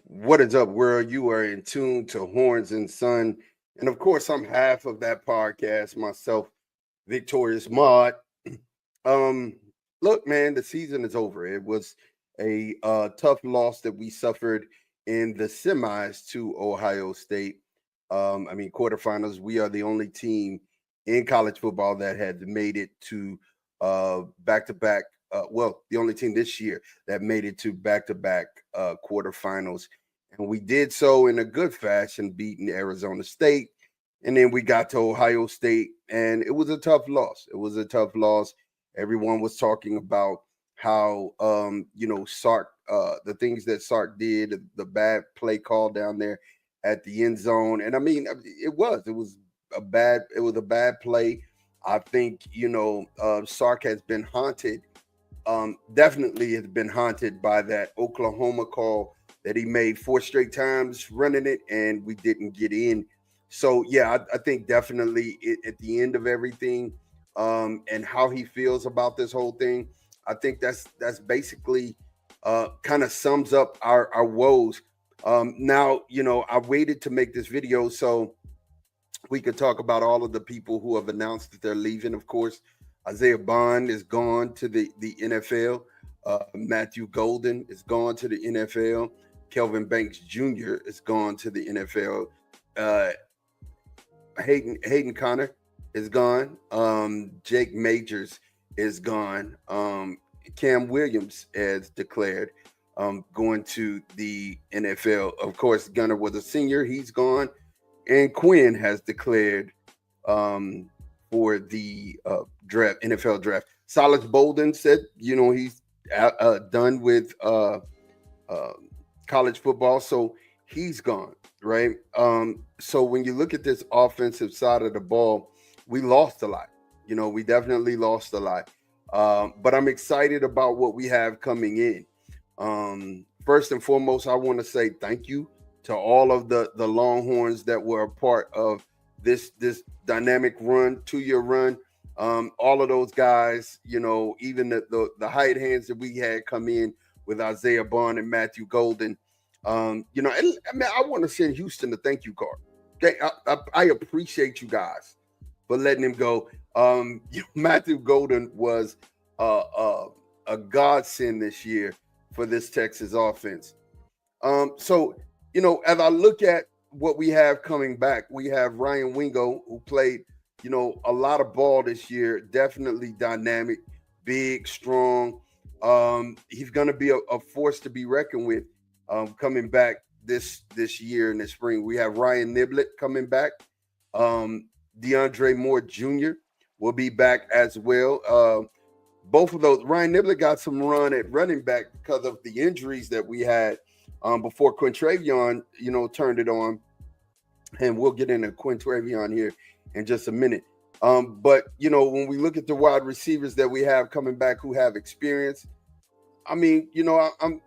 What is up, world? You are in tune to Horns and Sun. And of course, I'm half of that podcast myself, Victorious Mod. Um, Look, man, the season is over. It was a tough loss that we suffered in the semis to Ohio State. Quarterfinals. We are the only team in college football that had made it to back to back. The only team this year that made it to back to back quarterfinals. And we did so in a good fashion, beating Arizona State. And then we got to Ohio State, and it was a tough loss. It was a tough loss. Everyone was talking about how Sark, the things that Sark did, the bad play call down there at the end zone. And I mean, it was a bad play. I think Sark has been haunted. Definitely has been haunted by that Oklahoma call that he made 4 straight times running it, and we didn't get in. So yeah, I think definitely at the end of everything, and how he feels about this whole thing, I think that's basically kind of sums up our woes. Now, I waited to make this video so we could talk about all of the people who have announced that they're leaving. Of course, Isaiah Bond is gone to the NFL. Matthew Golden is gone to the NFL. Kelvin Banks Jr. is gone to the NFL. Uh, Hayden Connor is gone. Jake Majors is gone. Cam Williams has declared going to the NFL. Of course, Gunner was a senior. He's gone. And Quinn has declared for the draft, NFL draft. Silas Bolden said, he's done with college football, so he's gone, right? So when you look at this offensive side of the ball, we lost a lot. We definitely lost a lot. But I'm excited about what we have coming in. First and foremost, I want to say thank you to all of the Longhorns that were a part of this dynamic run, 2-year run. All of those guys, even the hired hands that we had come in with Isaiah Bond and Matthew Golden. I want to send Houston a thank you card. Okay, I appreciate you guys for letting him go. Matthew Golden was a godsend this year for this Texas offense. So as I look at what we have coming back, we have Ryan Wingo, who played, a lot of ball this year. Definitely dynamic, big, strong. He's going to be a force to be reckoned with coming back this year in the spring. We have Ryan Niblett coming back. DeAndre Moore Jr. will be back as well. Both of those, Ryan Niblett got some run at running back because of the injuries that we had before Quintravion, turned it on. And we'll get into Quintravion here in just a minute. But when we look at the wide receivers that we have coming back who have experience, I mean,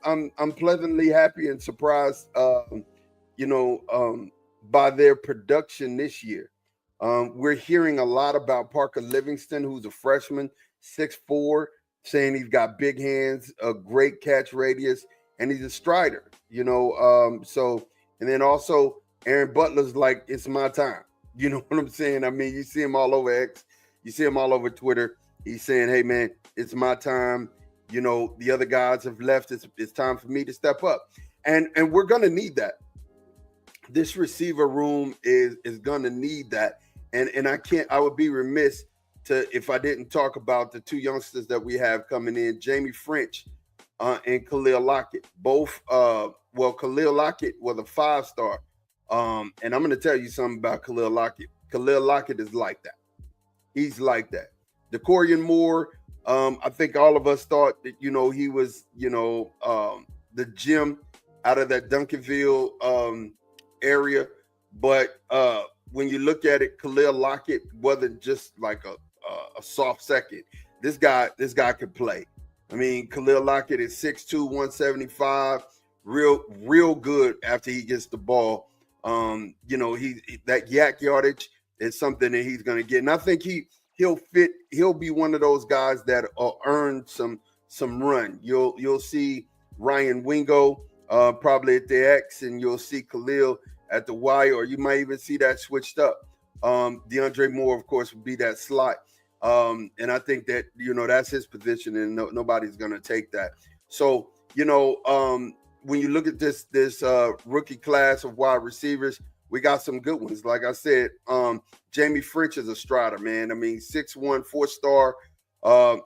I'm pleasantly happy and surprised, by their production this year. We're hearing a lot about Parker Livingston, who's a freshman, 6'4", saying he's got big hands, a great catch radius, and he's a strider. And then also Aaron Butler's like, it's my time. You know what I'm saying? I mean, you see him all over X, you see him all over Twitter. He's saying, hey man, it's my time. The other guys have left. It's time for me to step up. And we're gonna need that. This receiver room is gonna need that. And I would be remiss if I didn't talk about the two youngsters that we have coming in, Jamie French and Khalil Lockett. Both Khalil Lockett was a 5-star. And I'm going to tell you something about Khalil Lockett. Khalil Lockett is like that. He's like that. DeCorian Moore, I think all of us thought that, he was, the gem out of that Duncanville area. But when you look at it, Khalil Lockett wasn't just like a soft second. This guy could play. I mean, Khalil Lockett is 6'2", 175, real good after he gets the ball. That yak yardage is something that he's going to get. And I think he'll be one of those guys that earn some some run. You'll see Ryan Wingo probably at the X, and you'll see Khalil at the Y, or you might even see that switched up. DeAndre Moore, of course, would be that slot. And I think that, that's his position, and nobody's going to take that. So, when you look at this rookie class of wide receivers, we got some good ones. Like I said, Jamie French is a strider, man. I mean, 6'1", 4-star.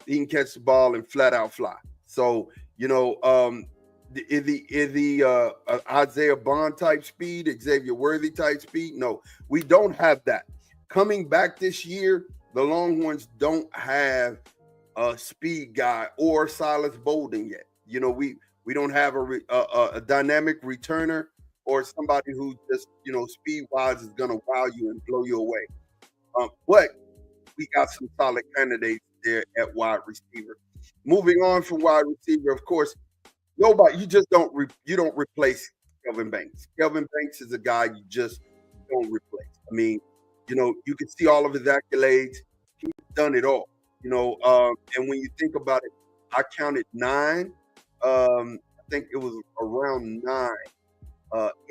He can catch the ball and flat out fly. So, the Isaiah Bond type speed, Xavier Worthy type speed? No, we don't have that. Coming back this year, the Longhorns don't have a speed guy or Silas Bolden yet. We don't have a dynamic returner or somebody who just, speed wise is going to wow you and blow you away. But we got some solid candidates there at wide receiver. Moving on from wide receiver, of course, nobody, you just don't replace Kelvin Banks. Kelvin Banks is a guy you just don't replace. I mean, you can see all of his accolades. He's done it all. And when you think about it, I counted 9. I think it was around 9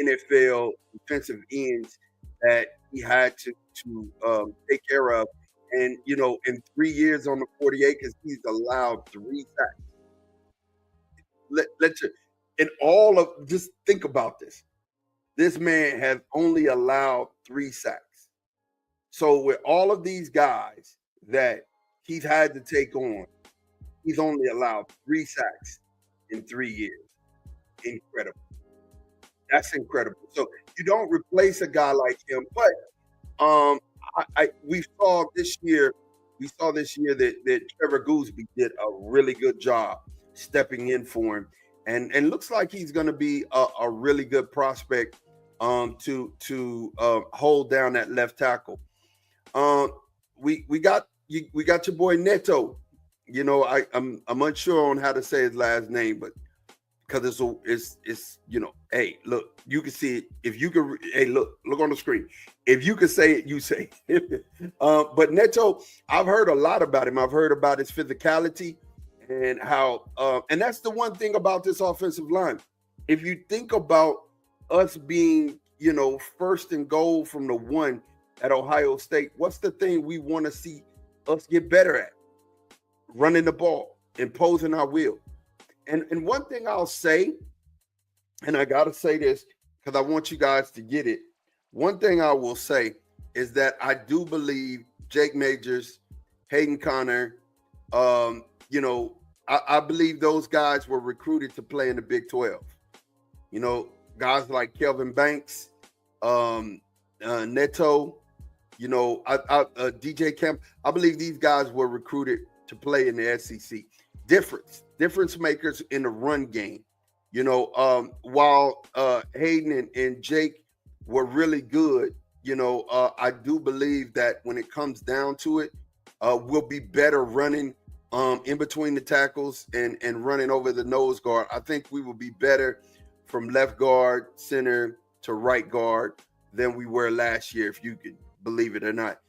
NFL defensive ends that he had to take care of. And, in 3 years on the 40 acres, he's allowed 3 sacks. Just think about this. This man has only allowed 3 sacks. So with all of these guys that he's had to take on, he's only allowed 3 sacks in 3 years. Incredible. That's incredible. So you don't replace a guy like him, but we saw this year that Trevor Gooseby did a really good job stepping in for him, and looks like he's going to be a really good prospect to hold down that left tackle. We got your boy Neto. I'm unsure on how to say his last name, but because it's hey, look, you can see it. If you can, hey, look on the screen. If you can say it, you say it. But Neto, I've heard a lot about him. I've heard about his physicality and how, and that's the one thing about this offensive line. If you think about us being, first and goal from the 1 at Ohio State, what's the thing we want to see us get better at? Running the ball, imposing our will. And one thing I'll say, and I got to say this because I want you guys to get it. One thing I will say is that I do believe Jake Majors, Hayden Connor, I believe those guys were recruited to play in the Big 12. Guys like Kelvin Banks, Neto, DJ Camp. I believe these guys were recruited to play in the SEC. Difference makers in the run game. While Hayden and Jake were really good, I do believe that when it comes down to it, we'll be better running in between the tackles and running over the nose guard. I think we will be better from left guard, center to right guard than we were last year, if you could believe it or not.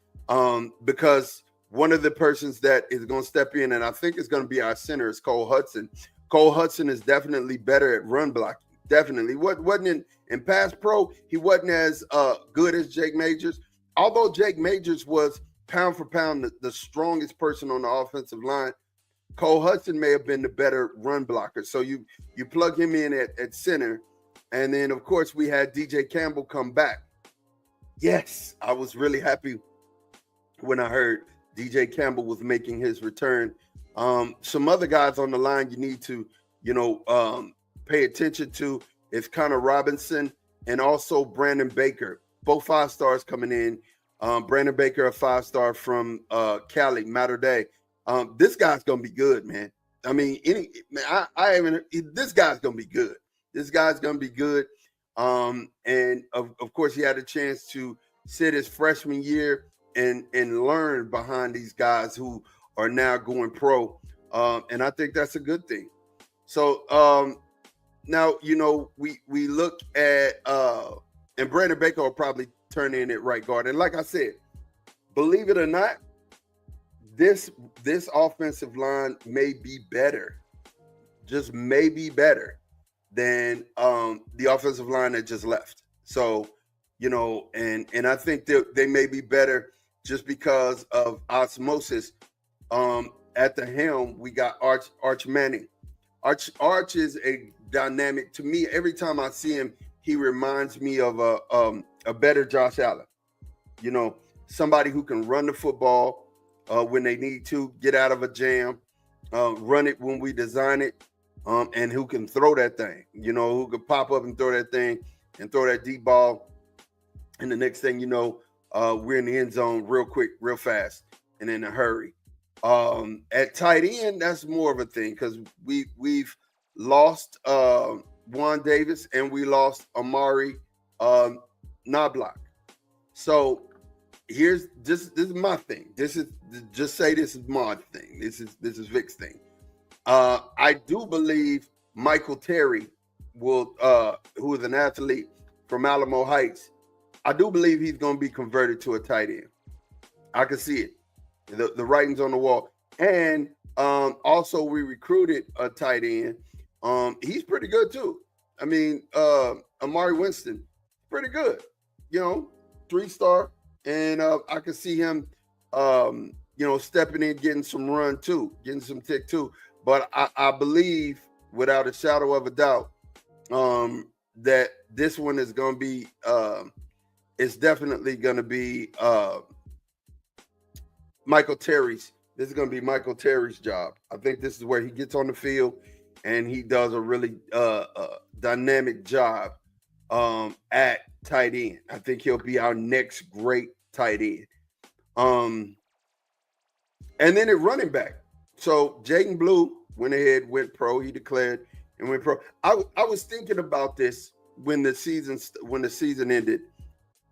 Because one of the persons that is going to step in, and I think it's going to be our center, is Cole Hudson. Cole Hudson is definitely better at run blocking. Definitely. Wasn't in pass pro, he wasn't as good as Jake Majors. Although Jake Majors was pound for pound the strongest person on the offensive line, Cole Hudson may have been the better run blocker. So you plug him in at center. And then, of course, we had DJ Campbell come back. Yes, I was really happy when I heard DJ Campbell was making his return. Some other guys on the line you need to, pay attention to is Connor Robinson and also Brandon Baker. Both 5 stars coming in. Brandon Baker, a 5-star from Cali, Mater Dei. This guy's gonna be good, man. I mean, this guy's gonna be good. This guy's gonna be good. And of course, he had a chance to sit his freshman year and learn behind these guys who are now going pro. And I think that's a good thing. So now, we look at and Brandon Baker will probably turn in at right guard. And like I said, believe it or not, this offensive line may be better just may be better than the offensive line that just left. So, and I think that they may be better just because of osmosis. At the helm, we got Arch Manning. Arch is a dynamic to me. Every time I see him, he reminds me of a better Josh Allen. You know, somebody who can run the football when they need to, get out of a jam, run it when we design it, and who can throw that thing. Who could pop up and throw that thing and throw that deep ball. And the next thing you know, we're in the end zone real quick, real fast, and in a hurry. At tight end, that's more of a thing because we've lost Juan Davis and we lost Amari Knobloch. So this is my thing. This is my thing. This is Vic's thing. I do believe Michael Terry will, who is an athlete from Alamo Heights. I do believe he's going to be converted to a tight end. I can see it. The writing's on the wall. And also we recruited a tight end. He's pretty good too. I mean, Amari Winston, pretty good. 3-star. And I can see him, stepping in, getting some run too, getting some tick too. But I believe, without a shadow of a doubt, that this one is going to be, it's definitely going to be Michael Terry's. This is going to be Michael Terry's job. I think this is where he gets on the field and he does a really dynamic job at tight end. I think he'll be our next great tight end. And then at running back. So Jaden Blue went ahead, went pro. He declared and went pro. I was thinking about this when the season ended.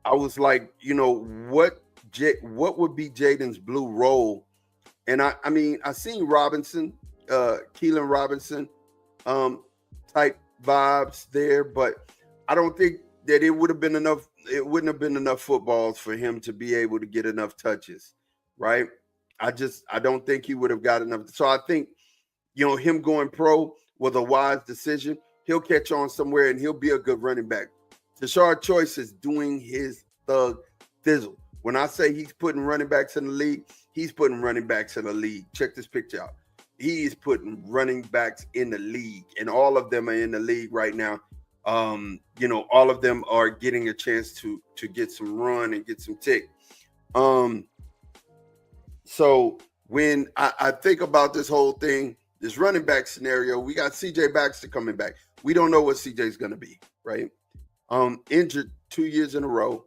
I was like, what would be Jaden's Blue role? And I mean, I seen Robinson, Keelan Robinson type vibes there, but I don't think that it would have been enough. It wouldn't have been enough footballs for him to be able to get enough touches, right? I don't think he would have got enough. So I think, him going pro was a wise decision. He'll catch on somewhere and he'll be a good running back. Tashard Choice is doing his thug thizzle. When I say he's putting running backs in the league, he's putting running backs in the league. Check this picture out. He's putting running backs in the league, and all of them are in the league right now. All of them are getting a chance to get some run and get some tick. So when I think about this whole thing, this running back scenario, we got CJ Baxter coming back. We don't know what CJ's going to be, right? Injured 2 years in a row.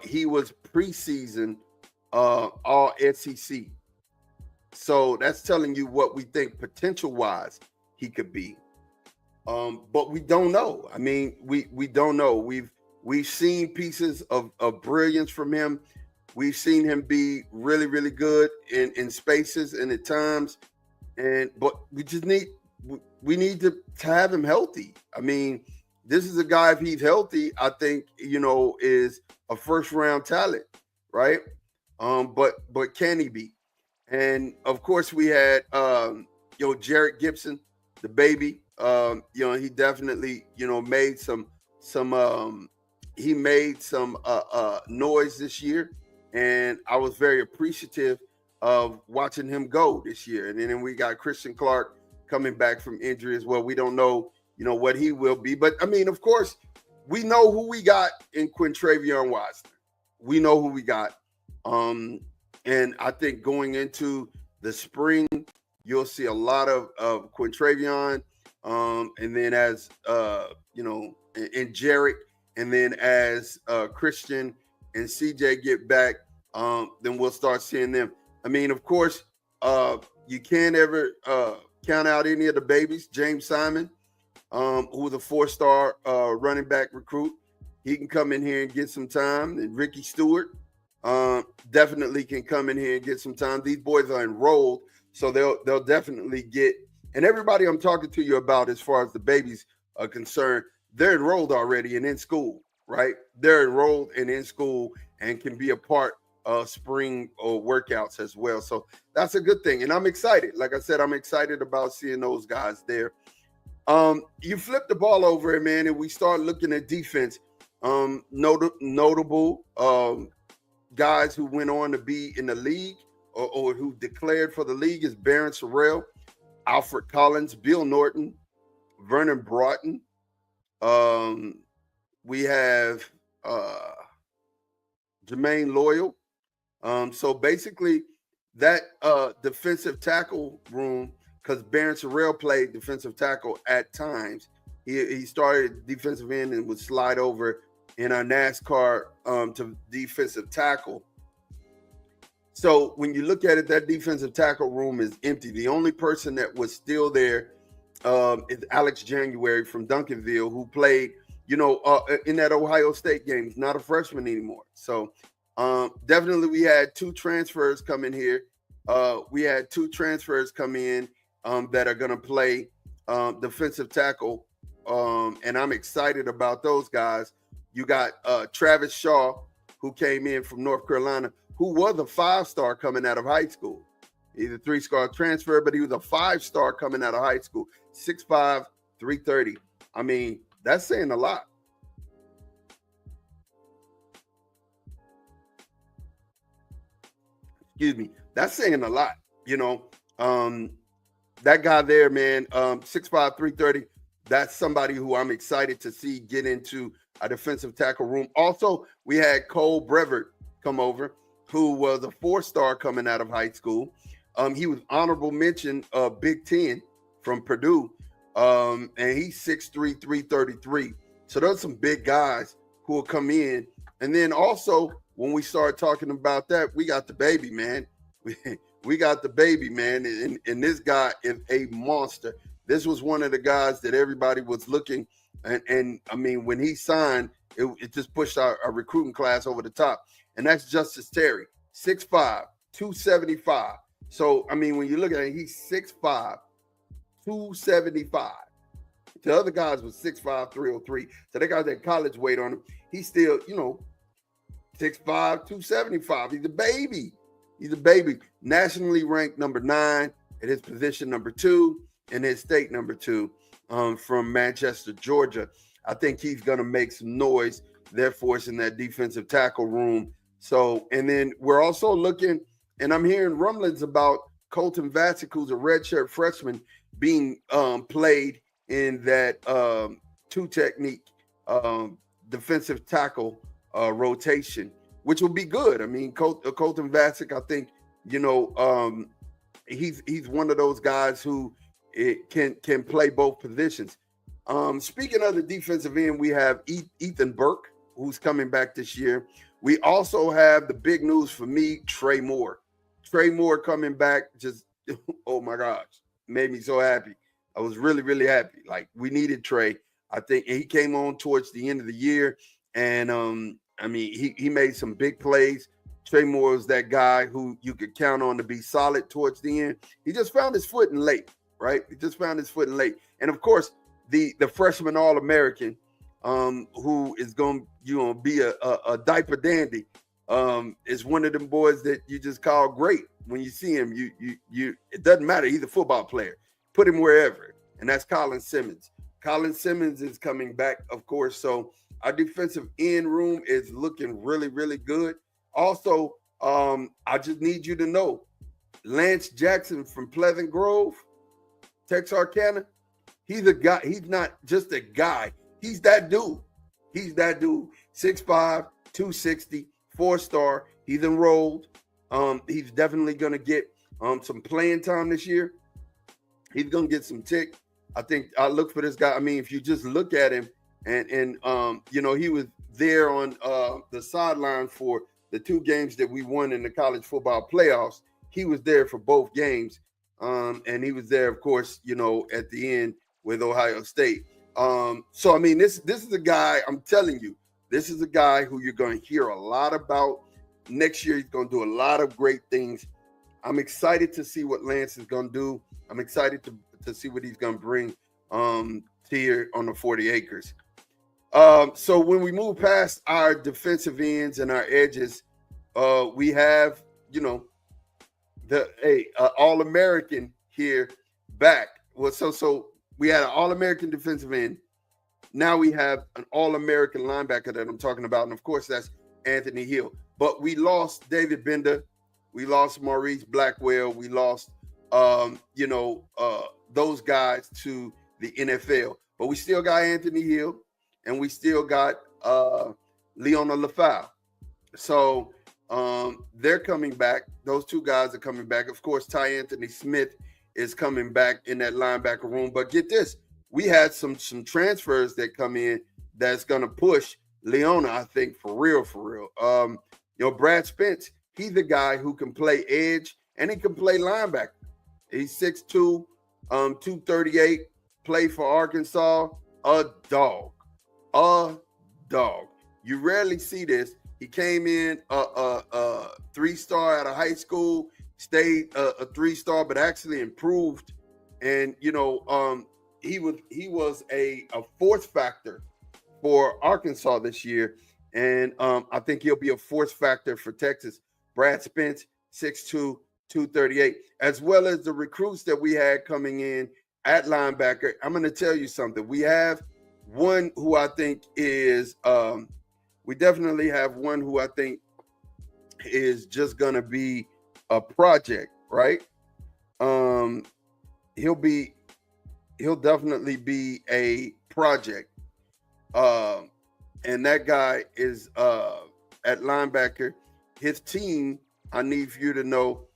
He was preseason all SEC. So that's telling you what we think potential-wise he could be. But we don't know. I mean, we don't know. We've seen pieces of brilliance from him. We've seen him be really, really good in spaces and at times. But we just need to have him healthy. I mean, this is a guy, if he's healthy, I think, is a first round talent, right? But can he be? And of course we had Jarrett Gibson, the baby. He definitely, made some noise this year. And I was very appreciative of watching him go this year. And then we got Christian Clark coming back from injury as well. We don't know, what he will be. But, I mean, of course, we know who we got in Quintravion Wisener. We know who we got. And I think going into the spring, you'll see a lot of Quintravion. And then as, and Jarrett. And then as Christian and CJ get back, then we'll start seeing them. I mean, of course, you can't ever count out any of the babies. James Simon, who was a 4-star running back recruit. He can come in here and get some time. And Ricky Stewart definitely can come in here and get some time. These boys are enrolled, so they'll definitely get. And everybody I'm talking to you about, as far as the babies are concerned, they're enrolled already and in school, right? They're enrolled and in school and can be a part spring workouts as well. So that's a good thing, and I'm excited. Like I said, I'm excited about seeing those guys there. You flip the ball over, man, and we start looking at defense. Notable guys who went on to be in the league or who declared for the league is Baron Sorrell, Alfred Collins, Bill Norton, Vernon Broughton. We have Jermaine Loyal. So basically, that defensive tackle room, because Baron Sorrell played defensive tackle at times. He started defensive end and would slide over in our NASCAR to defensive tackle. So when you look at it, that defensive tackle room is empty. The only person that was still there is Alex January from Duncanville, who played, in that Ohio State game. He's not a freshman anymore. So definitely we had two transfers come in here. We had two transfers come in that are going to play defensive tackle. And I'm excited about those guys. You got Travis Shaw, who came in from North Carolina, who was a 5-star coming out of high school. He's a 3-star transfer, but he was a 5-star coming out of high school. 6'5", 330. I mean, that's saying a lot. Excuse me. That's saying a lot. That guy there, man, 6'5", 330. That's somebody who I'm excited to see get into a defensive tackle room. Also, we had Cole Brevard come over, who was a 4-star coming out of high school. He was honorable mention Big Ten from Purdue, and he's 6'3", 333. So those are some big guys who will come in. And then also, when we start talking about that, we got the baby, man. We got the baby, man, and this guy is a monster. This was one of the guys that everybody was looking, and I mean, when he signed, it just pushed our recruiting class over the top. And that's Justice Terry, 6'5", 275. So, I mean, when you look at it, he's 6'5", 275. The other guys was 6'5", 303. So they got that college weight on him. He's still, 6'5", 275. He's a baby. He's a baby. Nationally ranked number 9 at his position, number 2 in his state, number 2, from Manchester, Georgia. I think he's going to make some noise there for us in that defensive tackle room. So, and then we're also looking, and I'm hearing rumblings about Colton Vasek, who's a redshirt freshman, being played in that 2-technique defensive tackle rotation, which will be good. I mean, Colton Vasek, I think, he's one of those guys who can play both positions. Speaking of the defensive end, we have Ethan Burke, who's coming back this year. We also have the big news for me, Trey Moore. Trey Moore coming back, just, oh my gosh, made me so happy. I was really, really happy. Like, we needed Trey. I think he came on towards the end of the year, and I mean, he made some big plays. Trey Moore was that guy who you could count on to be solid towards the end. He just found his footing late, right? He just found his footing late. And of course, the freshman All-American, who is going to be a diaper dandy, is one of them boys that you just call great. When you see him, you it doesn't matter. He's a football player. Put him wherever. And that's Colin Simmons. Colin Simmons is coming back, of course. So our defensive end room is looking really, really good. Also, I just need you to know, Lance Jackson from Pleasant Grove, Texarkana, he's a guy. He's not just a guy. He's that dude. He's that dude. 6'5", 260, 4-star. He's enrolled. He's definitely going to get some playing time this year. He's going to get some tick. I think I look for this guy. I mean, if you just look at him, and he was there on the sideline for the 2 games that we won in the college football playoffs. He was there for both games. And he was there, of course, at the end with Ohio State. So, I mean, this is a guy, I'm telling you, this is a guy who you're going to hear a lot about. Next year, he's going to do a lot of great things. I'm excited to see what Lance is going to do. I'm excited to see what he's going to bring here on the 40 acres. So when we move past our defensive ends and our edges, We have, you know, the All American here back. Well, so we had an All American defensive end. Now we have an All American linebacker that I'm talking about, and of course that's Anthony Hill. But we lost David Bender, we lost Maurice Blackwell, we lost those guys to the NFL. But we still got Anthony Hill, and we still got Leona LaFau. So they're coming back. Those two guys are coming back. Of course, Ty Anthony Smith is coming back in that linebacker room. But get this, we had some transfers that come in that's gonna push Leona, I think, for real, for real. Brad Spence, he's the guy who can play edge and he can play linebacker. He's 6'2", 238, played for Arkansas. A dog. You rarely see this. He came in a 3-star out of high school, stayed a 3-star, but actually improved. And he was a force factor for Arkansas this year, and I think he'll be a force factor for Texas. Brad Spence, 6'2", 238, as well as the recruits that we had coming in at linebacker. I'm going to tell you something. We have one who I think is we definitely have one who I think is just going to be a project, right? He'll definitely be a project. And that guy is at linebacker. His team, I need for you to know,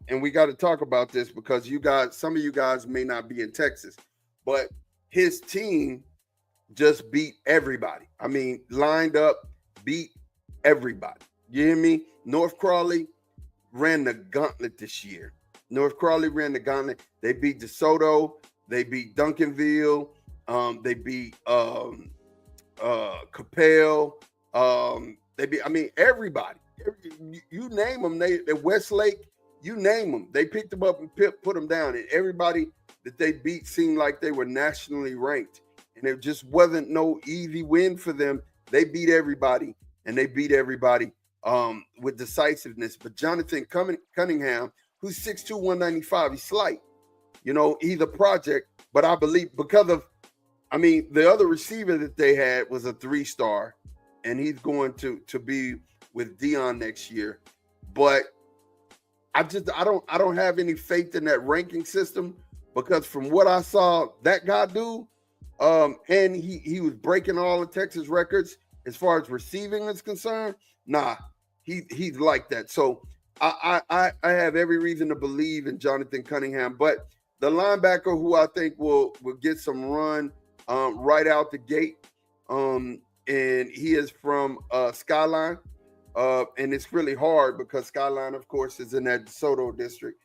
and we got to talk about this because some of you guys may not be in Texas, but his team just beat everybody. I mean, lined up, beat everybody. You hear me? North Crawley ran the gauntlet this year. They beat DeSoto. They beat Duncanville. They beat Capel. They beat, everybody. You name them. They Westlake. You name them. They picked them up and put them down. And everybody that they beat seemed like they were nationally ranked. And it just wasn't no easy win for them. They beat everybody, and they beat everybody with decisiveness. But Jonathan Cunningham, who's 6'2", 195, he's slight. He's a project, but I believe because of, the other receiver that they had was a 3-star, and he's going to be with Dion next year. But I don't have any faith in that ranking system because from what I saw that guy do, and he was breaking all the Texas records as far as receiving is concerned. Nah, he's like that. So I have every reason to believe in Jonathan Cunningham. But the linebacker who I think will get some run right out the gate, and he is from Skyline, and it's really hard because Skyline, of course, is in that DeSoto district.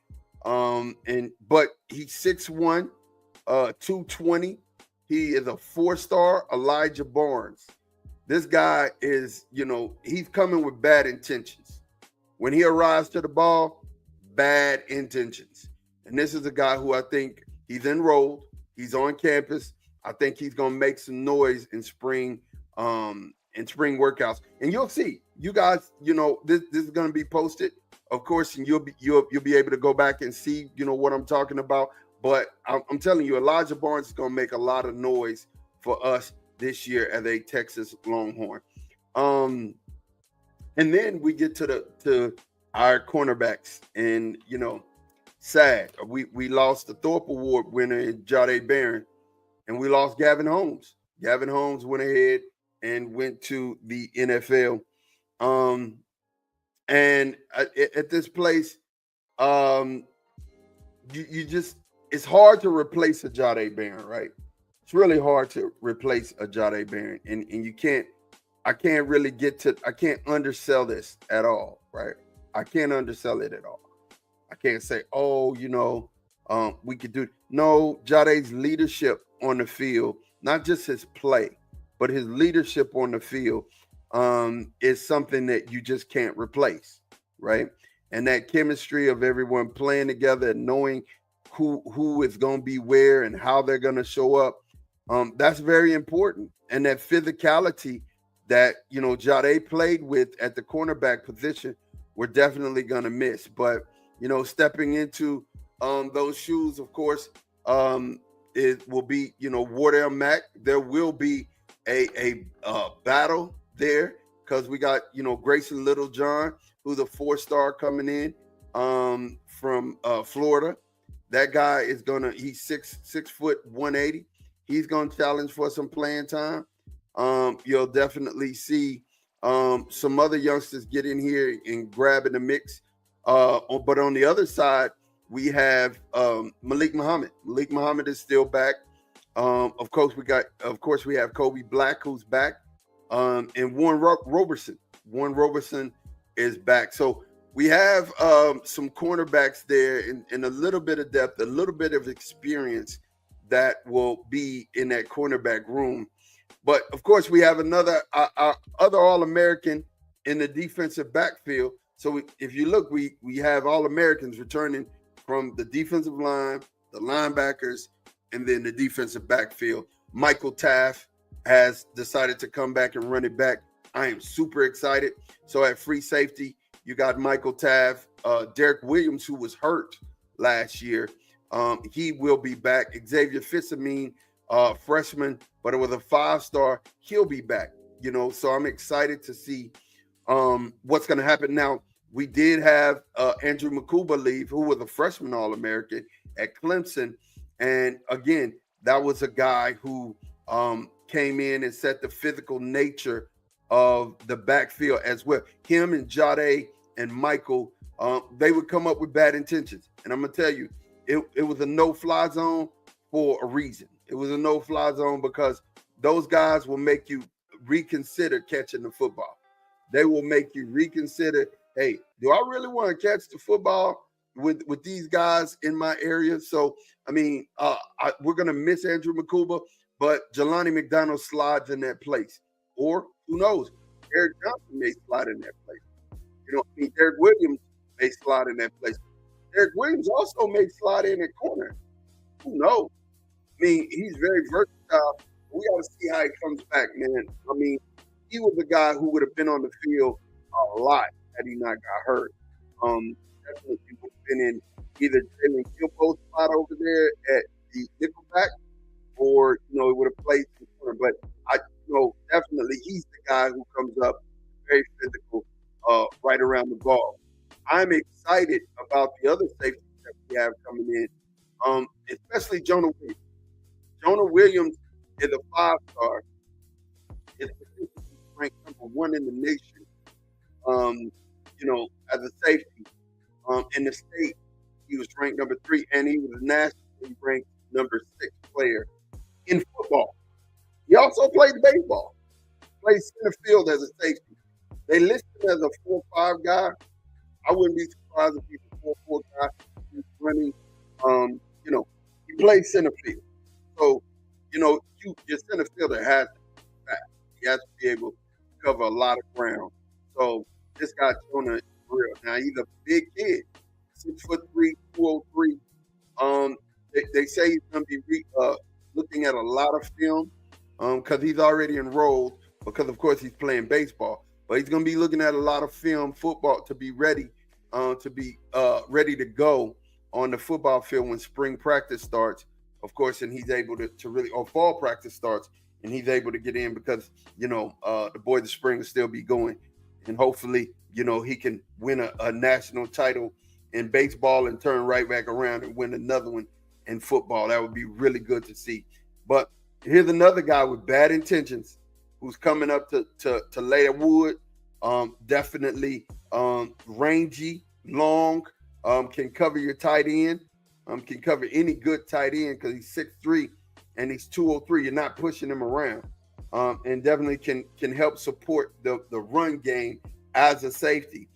But he's 6'1", 220. He is a 4-star, Elijah Barnes. This guy is, he's coming with bad intentions. When he arrives to the ball, bad intentions. And this is a guy who I think he's enrolled. He's on campus. I think he's going to make some noise in spring workouts. And you'll see, you guys, this is going to be posted, of course, and you'll be able to go back and see, what I'm talking about. But I'm telling you, Elijah Barnes is going to make a lot of noise for us this year as a Texas Longhorn. And then we get to our cornerbacks, and sad. We lost the Thorpe Award winner Jahdae Barron, and we lost Gavin Holmes. Gavin Holmes went ahead and went to the NFL. And at this place, you just, it's hard to replace a Jahdae Barron, right? It's really hard to replace a Jahdae Barron, and I can't undersell this at all, right? I can't undersell it at all. I can't say, we could do. No, Jahdae's leadership on the field, not just his play, but his leadership on the field is something that you just can't replace, right? And that chemistry of everyone playing together and knowing who is going to be where and how they're going to show up, that's very important. And that physicality that Jade played with at the cornerback position, we're definitely gonna miss. But stepping into those shoes, of course, it will be Wardell Mack. There will be a battle there because we got Grayson Littlejohn, who's a 4-star coming in from Florida. That guy is he's 6 foot 180. He's gonna challenge for some playing time. You'll definitely see some other youngsters get in here and grab in the mix. But on the other side, we have Malik Muhammad. Malik Muhammad is still back. Of course, we have Kobe Black, who's back, and Warren Roberson. Warren Roberson is back. So we have some cornerbacks there and a little bit of depth, a little bit of experience that will be in that cornerback room. But of course, we have another other All-American in the defensive backfield. So if you look, we have All-Americans returning from the defensive line, the linebackers, and then the defensive backfield. Michael Taft has decided to come back and run it back. I am super excited. So at free safety, you got Michael Taft, Derek Williams, who was hurt last year. He will be back. Xavier Fissamine, freshman, but it was a 5-star. He'll be back. So I'm excited to see what's going to happen. Now, we did have Andrew Makuba leave, who was a freshman All-American at Clemson. And again, that was a guy who came in and set the physical nature of the backfield as well. Him and Jade and Michael, they would come up with bad intentions. And I'm going to tell you, it was a no-fly zone for a reason. It was a no-fly zone because those guys will make you reconsider catching the football. They will make you reconsider, hey, do I really want to catch the football with these guys in my area? So, I mean, we're going to miss Andrew Makuba, but Jelani McDonald slides in that place. Or, who knows, Eric Johnson may slide in that place. Derek Williams may slide in that place. Derek Williams also may slide in at corner. Who knows? I mean, he's very versatile. We got to see how he comes back, man. I mean, he was a guy who would have been on the field a lot had he not got hurt. Definitely would have been in either Jalen Gilbo's spot over there at the nickelback, or he would have played some corner. But definitely he's the guy who comes up very physical, right around the ball. I'm excited about the other safeties that we have coming in, especially Jonah Williams. Jonah Williams is a 5-star. His position is ranked number 1 in the nation. As a safety. In the state, he was ranked number 3, and he was nationally ranked number 6 player in football. He also played baseball. Played center field as a safety. They list him as a 4-5 guy. I wouldn't be surprised if he's a 4-4 guy. He's running. He plays center field. So, your center fielder has to be fast. He has to be able to cover a lot of ground. So this guy Jonah is real. Now he's a big kid, 6'3", 203. They say he's going to be looking at a lot of film because he's already enrolled. Because of course he's playing baseball, but he's going to be looking at a lot of film football to be ready ready to go on the football field when spring practice starts. Of course, and he's able to really, or fall practice starts, and he's able to get in because the Boys of Spring will still be going, and hopefully he can win a national title in baseball and turn right back around and win another one in football. That would be really good to see. But here's another guy with bad intentions who's coming up to lay a wood. Definitely rangy, long, can cover your tight end. Can cover any good tight end because he's 6'3" and he's 203. You're not pushing him around. And definitely can help support the run game as a safety.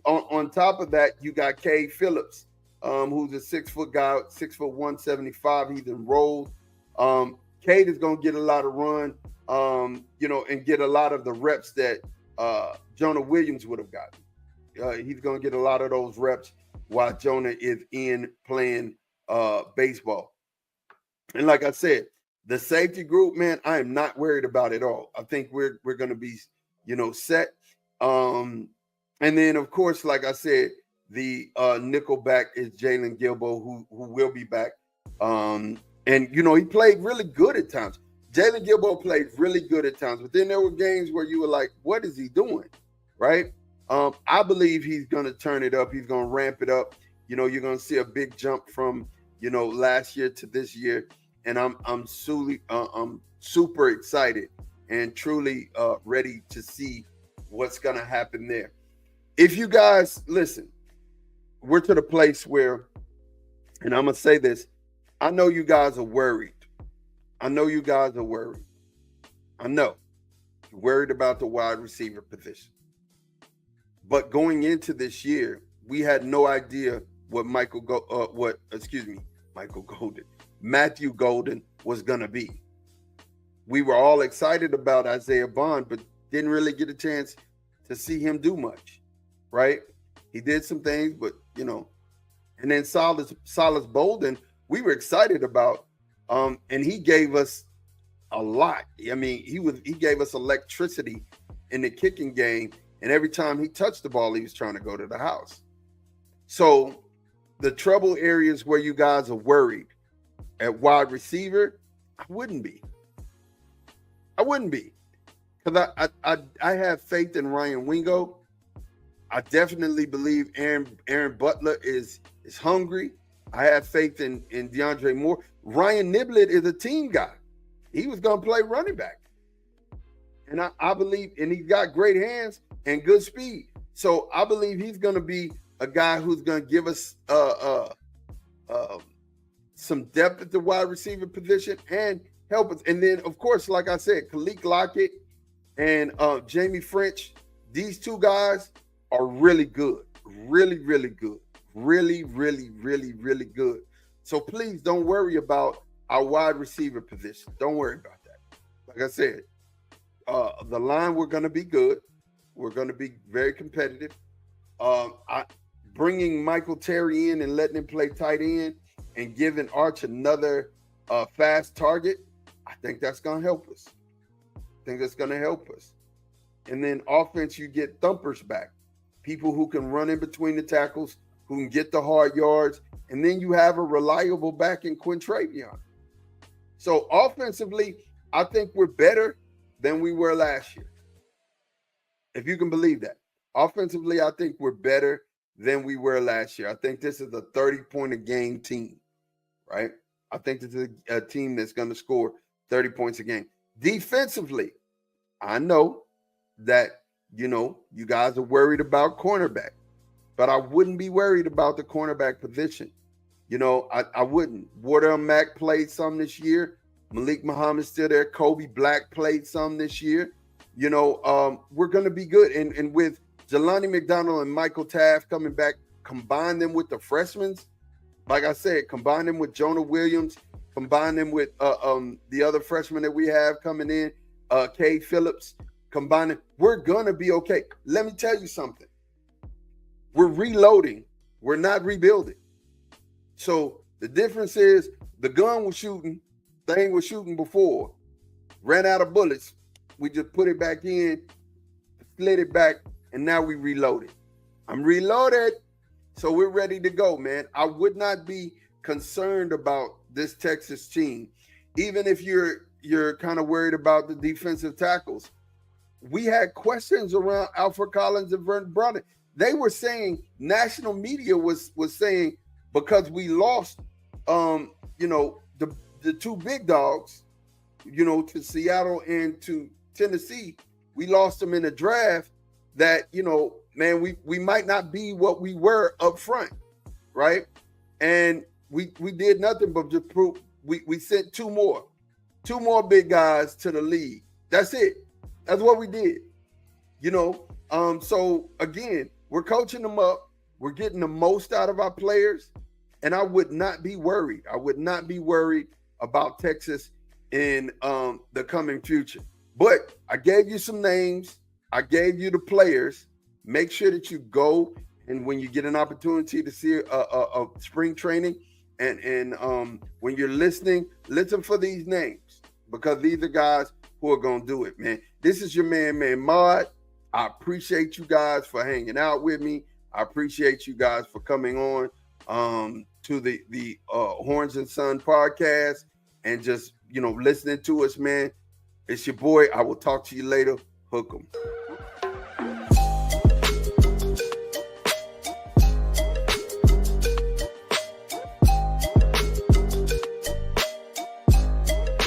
On top of that, you got Cade Phillips, who's a 6-foot guy, 6'1", 175. He's enrolled. Cade is going to get a lot of run, and get a lot of the reps that Jonah Williams would have gotten. He's going to get a lot of those reps while Jonah is in playing baseball. And like I said, The safety group, man, I am not worried about it all. I think we're going to be, set. Um, and then of course, like I said, the nickel back is Jalen Gilbo, who will be back. And he played really good at times. Jalen Gilbo played really good at times, but then there were games where you were like, "What is he doing?" Right? I believe he's going to turn it up. He's going to ramp it up. You're going to see a big jump from last year to this year, and I'm super excited and truly ready to see what's going to happen there. If you guys listen, we're to the place where, and I'm going to say this, I know you guys are worried. I know you guys are worried. I know you're worried about the wide receiver position. But going into this year, we had no idea what Matthew Golden was going to be. We were all excited about Isaiah Bond, but didn't really get a chance to see him do much, right? He did some things, but, and then Silas Bolden, we were excited about, and he gave us a lot. I mean, he gave us electricity in the kicking game, and every time he touched the ball, he was trying to go to the house. So the trouble areas where you guys are worried at wide receiver, I wouldn't be. Because I have faith in Ryan Wingo. I definitely believe Aaron Butler is hungry. I have faith in DeAndre Moore. Ryan Niblett is a team guy. He was going to play running back. And I believe, and he's got great hands and good speed. So I believe he's going to be a guy who's going to give us some depth at the wide receiver position and help us. And then, of course, like I said, Khalil Lockett and Jamie French, these two guys are really good. Really, really good. Really, really, really, really good. So please don't worry about our wide receiver position. Don't worry about that. Like I said, the line, we're going to be good. We're going to be very competitive. Bringing Michael Terry in and letting him play tight end and giving Arch another fast target, I think that's going to help us. And then offense, you get thumpers back. People who can run in between the tackles, who can get the hard yards, and then you have a reliable back in Quintravion. So offensively, I think we're better than we were last year. If you can believe that. Offensively, I think we're better than we were last year. I think this is a 30-point-a-game team, right? I think this is a team that's going to score 30 points a game. Defensively, I know that, you guys are worried about cornerback, but I wouldn't be worried about the cornerback position. I wouldn't. Wardell Mack played some this year. Malik Muhammad's still there. Kobe Black played some this year. We're going to be good. And with Jelani McDonald and Michael Taft coming back, combine them with the freshmen. Like I said, combine them with Jonah Williams, combine them with the other freshmen that we have coming in, Cade Phillips, combine them. We're going to be okay. Let me tell you something. We're reloading. We're not rebuilding. So the difference is the gun was shooting, thing was shooting before, ran out of bullets. We just put it back in, slid it back, and now we reloaded. I'm reloaded, so we're ready to go, man. I would not be concerned about this Texas team, even if you're kind of worried about the defensive tackles. We had questions around Alfred Collins and Vernon Browning. They were saying, national media was saying, because we lost, the two big dogs, to Seattle and to Tennessee, we lost them in the draft, that, man, we might not be what we were up front, right? And we did nothing but just prove we sent two more big guys to the league. That's it. That's what we did. So again, we're coaching them up. We're getting the most out of our players. And I would not be worried. I would not be worried about Texas in the coming future. But I gave you some names. I gave you the players. Make sure that you go, and when you get an opportunity to see a spring training, and when you're listening, listen for these names. because these are guys who are gonna do it, man. This is your man Mod. I appreciate you guys for hanging out with me. I appreciate you guys for coming on to the Horns and Son podcast and just listening to us, man. It's your boy. I will talk to you later. Hook 'em.